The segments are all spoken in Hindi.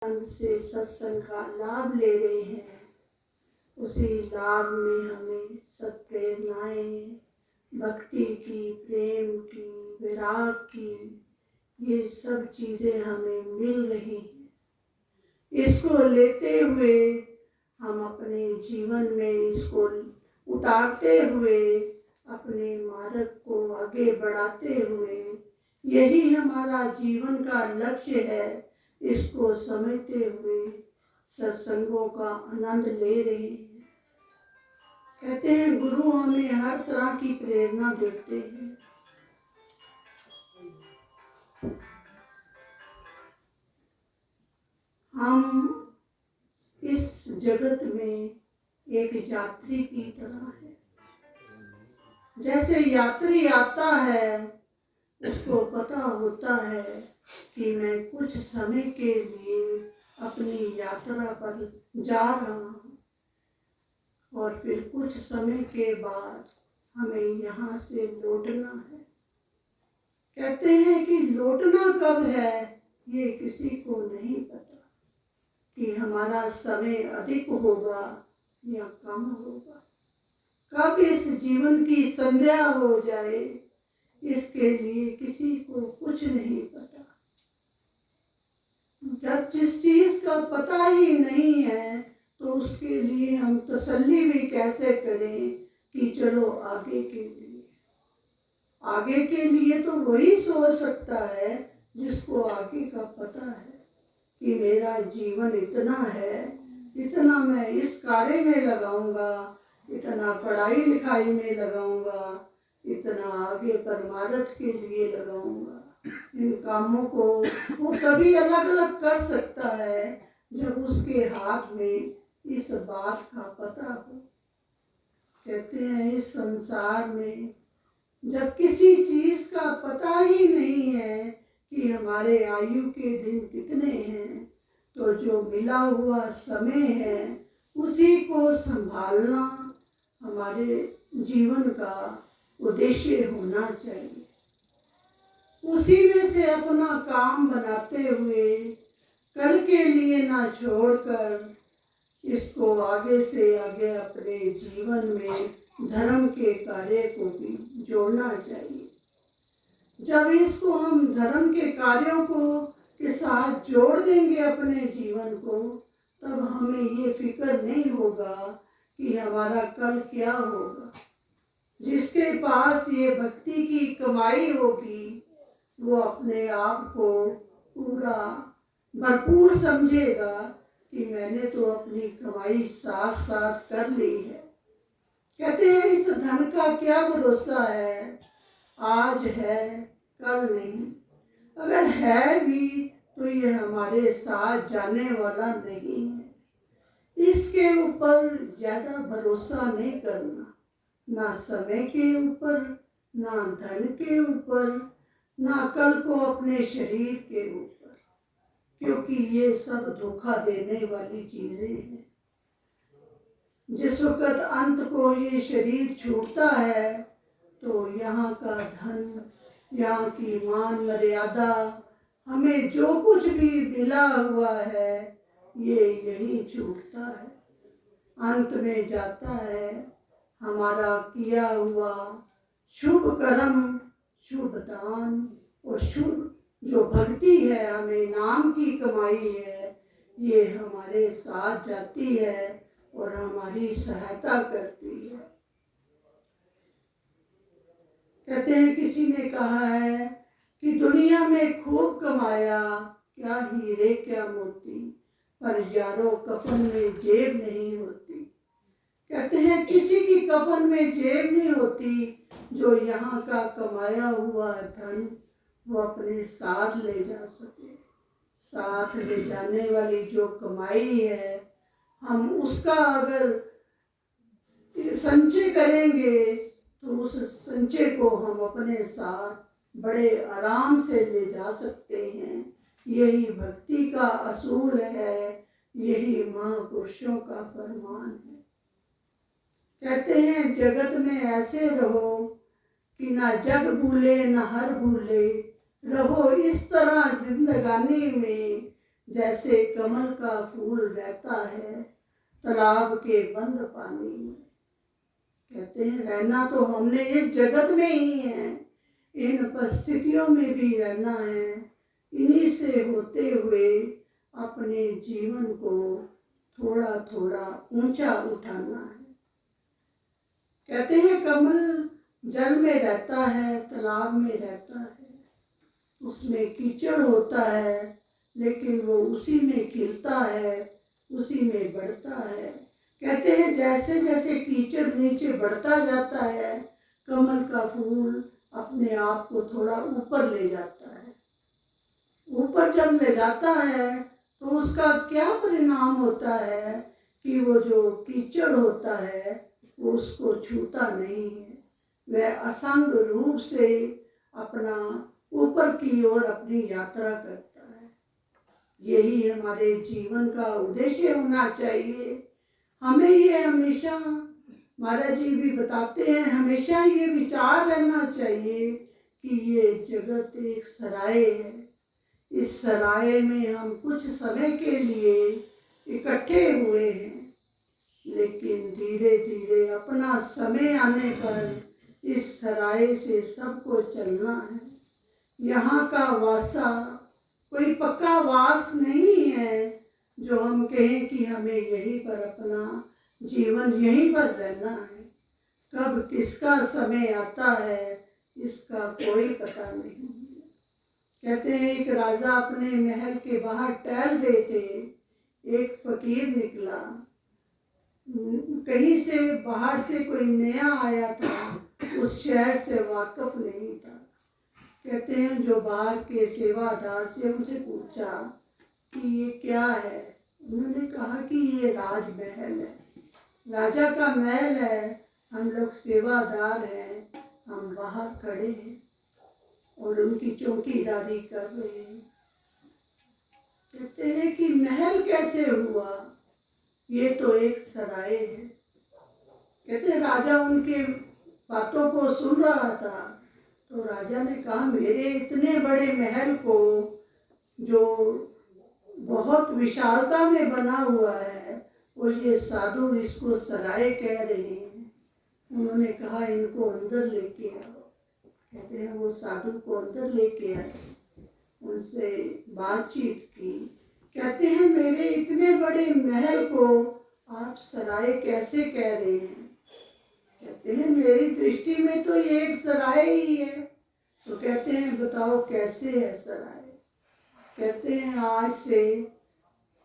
से सत्संग का लाभ ले रहे हैं, उसी लाभ में हमें सत्प्रेरणाएं, भक्ति की, प्रेम की, विराग की, ये सब चीज़ें हमें मिल रही हैं। इसको लेते हुए हम अपने जीवन में इसको उतारते हुए अपने मार्ग को आगे बढ़ाते हुए, यही हमारा जीवन का लक्ष्य है। इसको समझते हुए सत्संगों का आनंद ले रहे हैं। कहते हैं गुरु हमें हर तरह की प्रेरणा देते हैं। हम इस जगत में एक यात्री की तरह है। जैसे यात्री आता है, उसको पता होता है कि मैं कुछ समय के लिए अपनी यात्रा पर जा रहा हूँ और फिर कुछ समय के बाद हमें यहाँ से लौटना है। कहते हैं कि लौटना कब है ये किसी को नहीं पता, कि हमारा समय अधिक होगा या कम होगा, कब इस जीवन की संध्या हो जाए इसके लिए किसी को कुछ नहीं पता। जब जिस चीज का पता ही नहीं है तो उसके लिए हम तसल्ली भी कैसे करें कि चलो आगे के लिए। आगे के लिए तो वही सोच सकता है जिसको आगे का पता है कि मेरा जीवन इतना है, इतना मैं इस कार्य में लगाऊंगा, इतना पढ़ाई लिखाई में लगाऊंगा, इतना आगे परमार्थ के लिए लगाऊंगा। इन कामों को वो तभी अलग अलग कर सकता है जब उसके हाथ में इस बात का पता हो। कहते हैं इस संसार में जब किसी चीज का पता ही नहीं है कि हमारे आयु के दिन कितने हैं, तो जो मिला हुआ समय है उसी को संभालना हमारे जीवन का उद्देश्य होना चाहिए। उसी में से अपना काम बनाते हुए कल के लिए ना छोड़कर इसको आगे से आगे अपने जीवन में धर्म के कार्य को भी जोड़ना चाहिए। जब इसको हम धर्म के कार्यों को के साथ जोड़ देंगे अपने जीवन को, तब हमें ये फिक्र नहीं होगा कि हमारा कल क्या होगा। जिसके पास ये भक्ति की कमाई होगी वो अपने आप को पूरा भरपूर समझेगा कि मैंने तो अपनी कमाई साथ साथ कर ली है। कहते हैं इस धन का क्या भरोसा है, आज है कल नहीं, अगर है भी तो ये हमारे साथ जाने वाला नहीं है। इसके ऊपर ज्यादा भरोसा नहीं करना, ना समय के ऊपर, ना धन के ऊपर, ना कल को अपने शरीर के ऊपर, क्योंकि ये सब धोखा देने वाली चीजें हैं। जिस वक्त अंत को ये शरीर छूटता है तो यहाँ का धन, यहाँ की मान मर्यादा, हमें जो कुछ भी मिला हुआ है ये यही छूटता है। अंत में जाता है हमारा किया हुआ शुभ कर्म, शुभ दान और शुभ जो भक्ति है, हमें नाम की कमाई है, ये हमारे साथ जाती है और हमारी सहायता करती है। कहते हैं किसी ने कहा है कि दुनिया में खूब कमाया, क्या हीरे क्या मोती, पर यारो कफन में जेब नहीं होती। कहते हैं किसी की कफन में जेब नहीं होती, जो यहाँ का कमाया हुआ धन वो अपने साथ ले जा सके। साथ ले जाने वाली जो कमाई है, हम उसका अगर संचय करेंगे तो उस संचय को हम अपने साथ बड़े आराम से ले जा सकते हैं। यही भक्ति का असूल है, यही महापुरुषों का फरमान है। कहते हैं जगत में ऐसे रहो कि ना जग भूले ना हर भूले, रहो इस तरह जिंदगानी में जैसे कमल का फूल रहता है तालाब के बंद पानी में। कहते हैं रहना तो हमने इस जगत में ही है, इन परिस्थितियों में भी रहना है, इन्हीं से होते हुए अपने जीवन को थोड़ा थोड़ा ऊंचा उठाना है। कहते हैं कमल जल में रहता है, तालाब में रहता है, उसमें कीचड़ होता है, लेकिन वो उसी में खिलता है, उसी में बढ़ता है। कहते हैं जैसे जैसे कीचड़ नीचे बढ़ता जाता है, कमल का फूल अपने आप को थोड़ा ऊपर ले जाता है। ऊपर जब ले जाता है तो उसका क्या परिणाम होता है कि वो जो कीचड़ होता है वो उसको छूता नहीं है, वह असंग रूप से अपना ऊपर की ओर अपनी यात्रा करता है। यही हमारे जीवन का उद्देश्य होना चाहिए। हमें ये हमेशा महाराज जी भी बताते हैं, हमेशा ये विचार रहना चाहिए कि ये जगत एक सराय है, इस सराय में हम कुछ समय के लिए इकट्ठे हुए हैं, लेकिन धीरे धीरे अपना समय आने पर इस सराय से सबको चलना है। यहाँ का वासा कोई पक्का वास नहीं है जो हम कहें कि हमें यहीं पर अपना जीवन यहीं पर रहना है। कब किसका समय आता है इसका कोई पता नहीं। कहते हैं एक राजा अपने महल के बाहर टहल रहे थे, एक फकीर निकला, कहीं से बाहर से कोई नया आया था, उस शहर से वाकिफ नहीं था। कहते हैं जो बाहर के सेवादार से उनसे पूछा कि ये क्या है, उन्होंने कहा कि ये राजमहल है, राजा का महल है, हम लोग सेवादार हैं, हम बाहर खड़े हैं और उनकी चौकीदारी कर रहे हैं। कहते हैं कि महल कैसे हुआ, ये तो एक सराय है। कहते हैं राजा उनके बातों को सुन रहा था, तो राजा ने कहा मेरे इतने बड़े महल को जो बहुत विशालता में बना हुआ है और ये साधु इसको सराय कह रहे हैं। उन्होंने कहा इनको अंदर लेके आओ। कहते हैं वो साधु को अंदर लेके आए, उनसे बातचीत की। कहते हैं मेरे इतने बड़े महल को आप सराय कैसे कह रहे हैं? कहते हैं मेरी दृष्टि में तो ये एक सराय ही है। तो कहते हैं बताओ कैसे है सराय? कहते हैं आज से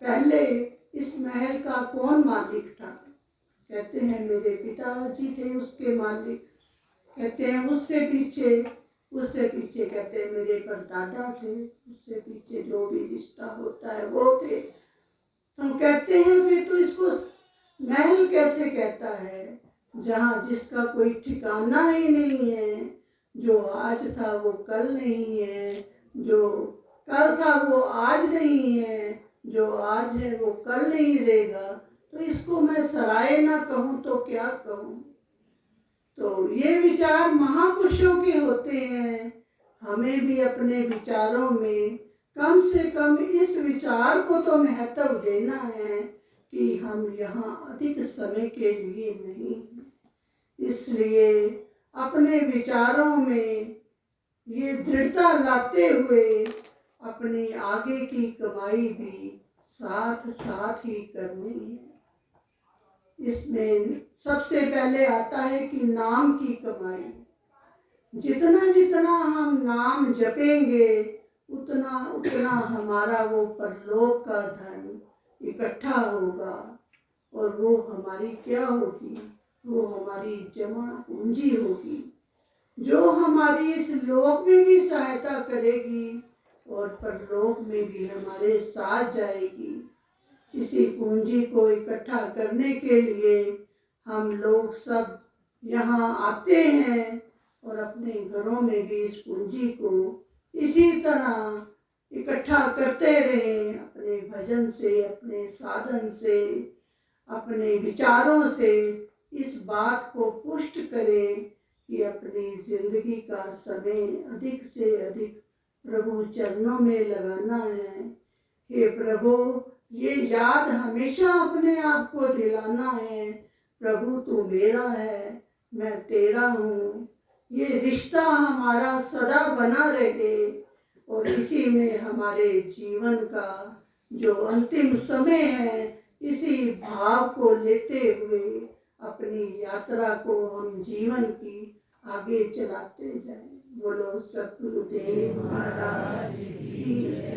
पहले इस महल का कौन मालिक था? कहते हैं मेरे पिताजी थे उसके मालिक। कहते हैं उससे पीछे कहते हैं मेरे परदादा थे, उससे पीछे जो भी रिश्ता होता है वो थे। तो कहते हैं फिर तो इसको महल कैसे कहता है जहाँ जिसका कोई ठिकाना ही नहीं है, जो आज था वो कल नहीं है, जो कल था वो आज नहीं है, जो आज है वो कल नहीं रहेगा, तो इसको मैं सराय ना कहूँ तो क्या कहूँ? तो ये विचार महापुरुषों के होते हैं। हमें भी अपने विचारों में कम से कम इस विचार को तो महत्व देना है कि हम यहाँ अधिक समय के लिए नहीं हैं। इसलिए अपने विचारों में ये दृढ़ता लाते हुए अपनी आगे की कमाई भी साथ साथ ही करनी है। इसमें सबसे पहले आता है कि नाम की कमाई। जितना जितना हम नाम जपेंगे उतना उतना हमारा वो परलोक का धन इकट्ठा होगा और वो हमारी क्या होगी? वो हमारी जमा पूंजी होगी जो हमारी इस लोक में भी सहायता करेगी और परलोक में भी हमारे साथ जाएगी। इसी पूंजी को इकट्ठा करने के लिए हम लोग सब यहाँ आते हैं और अपने घरों में भी इस पूंजी को इसी तरह इकट्ठा करते रहें, अपने भजन से, अपने साधन से, अपने विचारों से इस बात को पुष्ट करें कि अपनी जिंदगी का समय अधिक से अधिक प्रभु चरणों में लगाना है। हे प्रभु, ये याद हमेशा अपने आप को दिलाना है, प्रभु तू मेरा है, मैं तेरा हूँ। ये रिश्ता हमारा सदा बना रहे और इसी में हमारे जीवन का जो अंतिम समय है, इसी भाव को लेते हुए अपनी यात्रा को हम जीवन की आगे चलाते जाएं। बोलो सतगुरुदेव महाराज की जय।